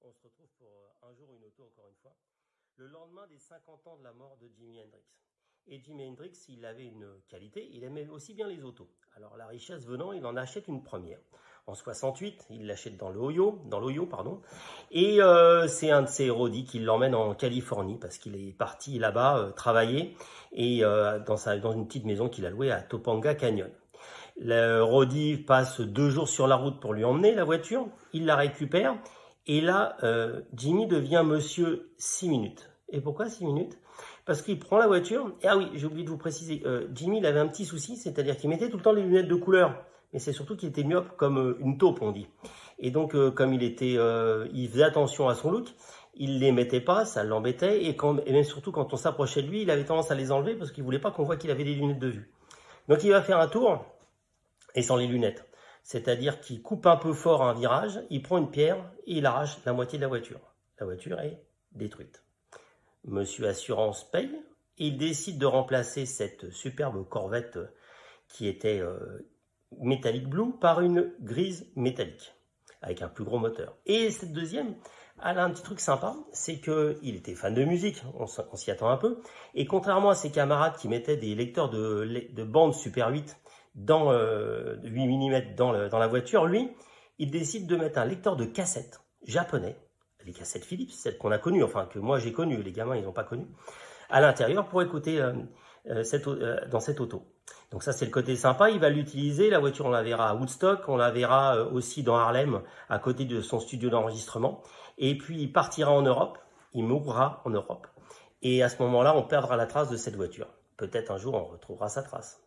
On se retrouve pour un jour une auto encore une fois. Le lendemain des 50 ans de la mort de Jimi Hendrix. Et Jimi Hendrix, il avait une qualité, il aimait aussi bien les autos. Alors la richesse venant, il en achète une première. En 68, il l'achète dans l'Ohio, et c'est un de ses roadies qui l'emmène en Californie parce qu'il est parti là-bas travailler et dans une petite maison qu'il a louée à Topanga Canyon. Le roadie passe 2 jours sur la route pour lui emmener la voiture, il la récupère et là, Jimi devient monsieur 6 minutes. Et pourquoi 6 minutes? Parce qu'il prend la voiture, et ah oui, j'ai oublié de vous préciser, Jimi il avait un petit souci, c'est-à-dire qu'il mettait tout le temps les lunettes de couleur, mais c'est surtout qu'il était myope comme une taupe on dit. Et donc comme il faisait attention à son look, il les mettait pas, ça l'embêtait, et même surtout quand on s'approchait de lui, il avait tendance à les enlever parce qu'il voulait pas qu'on voit qu'il avait des lunettes de vue. Donc il va faire un tour, et sans les lunettes. C'est-à-dire qu'il coupe un peu fort un virage, il prend une pierre et il arrache la moitié de la voiture. La voiture est détruite. Monsieur Assurance paye et il décide de remplacer cette superbe Corvette qui était métallique blue par une grise métallique avec un plus gros moteur. Et cette deuxième, elle a un petit truc sympa, c'est qu'il était fan de musique, on s'y attend un peu, et contrairement à ses camarades qui mettaient des lecteurs de bande Super 8 dans 8 mm dans la voiture, lui, il décide de mettre un lecteur de cassettes japonais, les cassettes Philips, celles qu'on a connues, enfin que moi j'ai connues, les gamins ils n'ont pas connu, à l'intérieur pour écouter dans cette auto. Donc ça c'est le côté sympa, il va l'utiliser, la voiture on la verra à Woodstock, on la verra aussi dans Harlem, à côté de son studio d'enregistrement, et puis il partira en Europe, il mourra en Europe, et à ce moment-là on perdra la trace de cette voiture. Peut-être un jour on retrouvera sa trace.